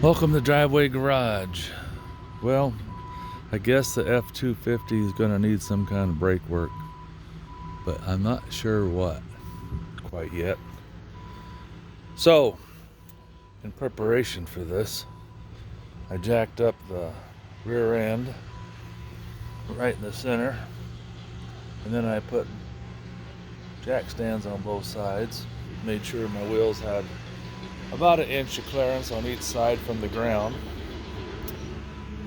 Welcome to Driveway Garage. Well, I guess the F250 is going to need some kind of brake work, but I'm not sure what quite yet. So, in preparation for this, I jacked up the rear end right in the center, and then I put jack stands on both sides, made sure my wheels had about 1 inch of clearance on each side from the ground,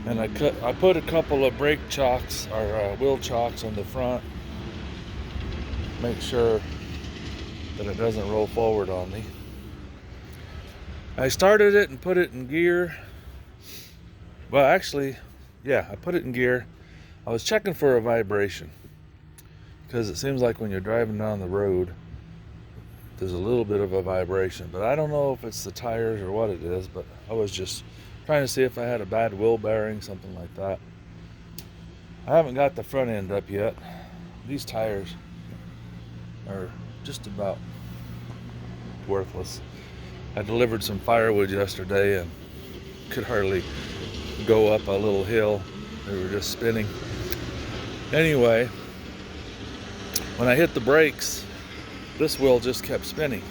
and I put a couple of brake chocks or wheel chocks on the front, make sure that it doesn't roll forward on me. I started it and put it in gear. Well, actually, yeah, I put it in gear. I was checking for a vibration because it seems like when you're driving down the road there's a little bit of a vibration, but I don't know if it's the tires or what it is, but I was just trying to see if I had a bad wheel bearing, something like that. I haven't got the front end up yet. These tires are just about worthless. I delivered some firewood yesterday and could hardly go up a little hill. They were just spinning. Anyway, when I hit the brakes, this wheel just kept spinning.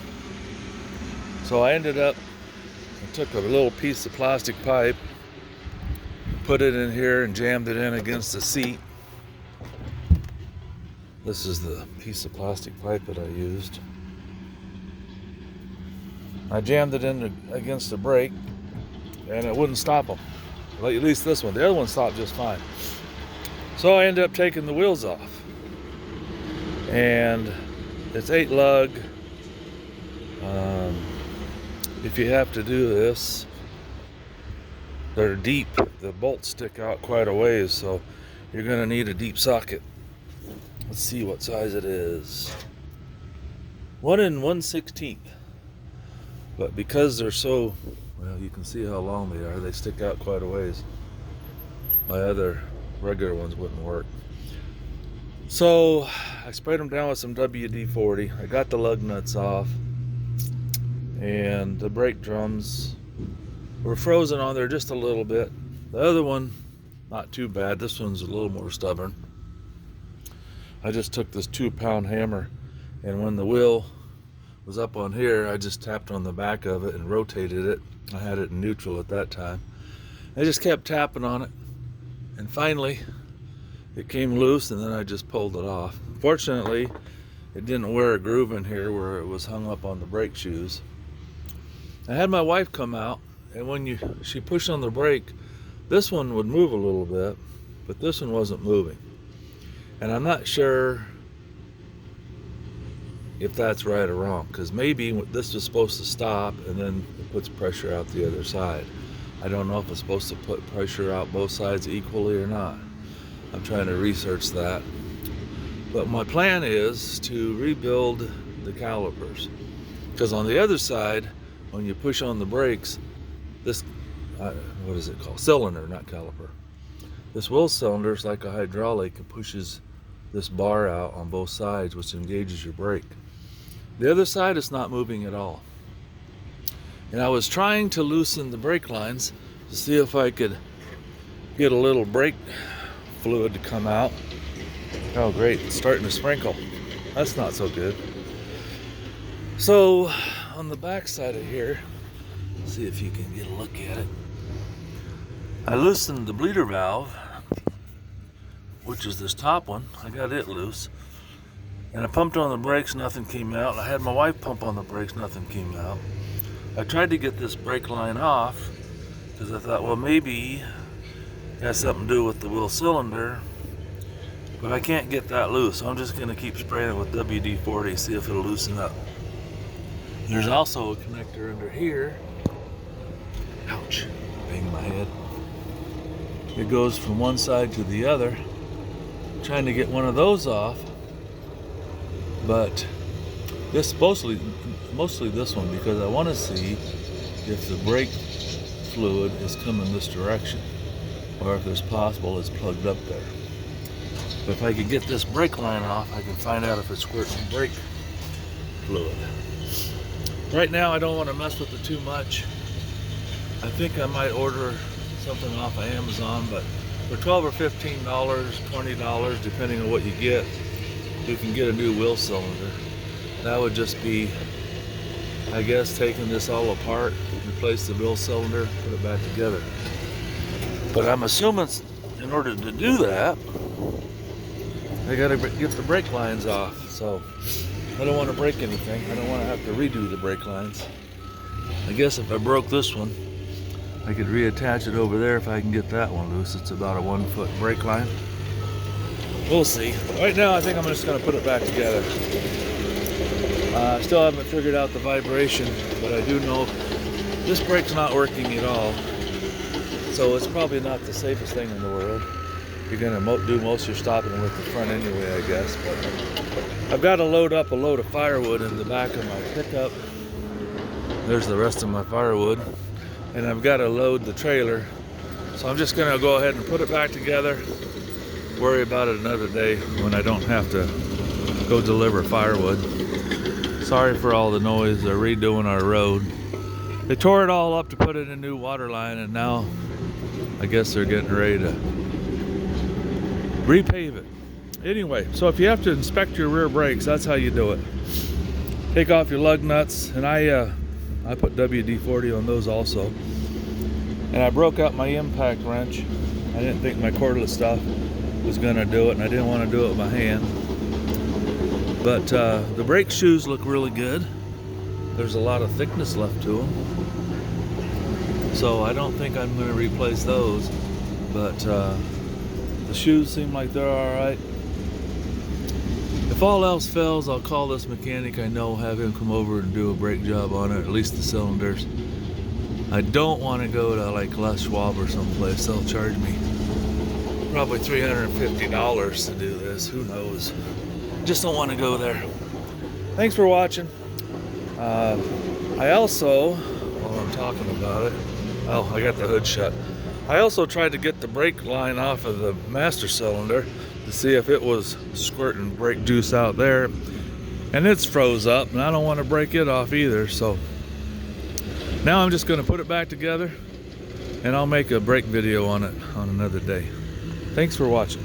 So I ended up, I took a little piece of plastic pipe, put it in here and jammed it in against the seat. This is the piece of plastic pipe that I used. I jammed it in against the brake and it wouldn't stop them. Well, at least this one. The other one stopped just fine. So I ended up taking the wheels off. And it's 8 lug. If you have to do this, they're deep. The bolts stick out quite a ways, so you're going to need a deep socket. Let's see what size it is. 1 1/16. But because they're so, well, you can see how long they are. They stick out quite a ways. My other regular ones wouldn't work. So I sprayed them down with some WD-40. I got the lug nuts off, and the brake drums were frozen on there just a little bit. The other one, not too bad. This one's a little more stubborn. I just took this 2-pound hammer, and when the wheel was up on here, I just tapped on the back of it and rotated it. I had it in neutral at that time. I just kept tapping on it, and finally it came loose, and then I just pulled it off. Fortunately, it didn't wear a groove in here where it was hung up on the brake shoes. I had my wife come out, and when she pushed on the brake, this one would move a little bit, but this one wasn't moving. And I'm not sure if that's right or wrong, because maybe this was supposed to stop and then it puts pressure out the other side. I don't know if it's supposed to put pressure out both sides equally or not. I'm trying to research that. But my plan is to rebuild the calipers, because on the other side, when you push on the brakes, this, what is it called? Cylinder, not caliper. This wheel cylinder is like a hydraulic. It pushes this bar out on both sides, which engages your brake. The other side is not moving at all. And I was trying to loosen the brake lines to see if I could get a little brake fluid to come out. Oh great, it's starting to sprinkle. That's not so good. So on the back side of here, see if you can get a look at it. I loosened the bleeder valve, which is this top one. I got it loose. And I pumped on the brakes, nothing came out. I had my wife pump on the brakes, nothing came out. I tried to get this brake line off because I thought, well, maybe it has something to do with the wheel cylinder, but I can't get that loose. So I'm just going to keep spraying it with WD-40, see if it'll loosen up. There's also a connector under here. Ouch, banged my head. It goes from one side to the other. I'm trying to get one of those off, but this mostly this one, because I want to see if the brake fluid is coming this direction, or if it's possible it's plugged up there. But if I could get this brake line off, I can find out if it's squirting brake fluid. Right now I don't want to mess with it too much. I think I might order something off of Amazon, but for $12 or $15, $20, depending on what you get, you can get a new wheel cylinder. That would just be, I guess, taking this all apart, replace the wheel cylinder, put it back together. But I'm assuming in order to do that, I gotta get the brake lines off. So I don't want to break anything. I don't want to have to redo the brake lines. I guess if I broke this one, I could reattach it over there if I can get that one loose. It's about a 1 foot brake line. We'll see. Right now I think I'm just going to put it back together. I still haven't figured out the vibration, but I do know this brake's not working at all. So it's probably not the safest thing in the world. You're going to do most of your stopping with the front anyway, I guess. But I've got to load up a load of firewood in the back of my pickup. There's the rest of my firewood. And I've got to load the trailer. So I'm just going to go ahead and put it back together. Worry about it another day when I don't have to go deliver firewood. Sorry for all the noise. They're redoing our road. They tore it all up to put in a new water line, and now I guess they're getting ready to repave it. Anyway, so if you have to inspect your rear brakes, that's how you do it. Take off your lug nuts, and I put WD-40 on those also. And I broke out my impact wrench. I didn't think my cordless stuff was gonna do it, and I didn't want to do it with my hand. But the brake shoes look really good. There's a lot of thickness left to them. So I don't think I'm gonna replace those. But the shoes seem like they're all right. If all else fails, I'll call this mechanic I know, have him come over and do a brake job on it, at least the cylinders. I don't want to go to like Les Schwab or someplace. They'll charge me probably $350 to do this. Who knows? Just don't want to go there. Thanks for watching. I also, while I'm talking about it, oh, I got the hood shut. I also tried to get the brake line off of the master cylinder to see if it was squirting brake juice out there, and it's froze up, and I don't want to break it off either. So now I'm just going to put it back together, and I'll make a brake video on it on another day. Thanks for watching.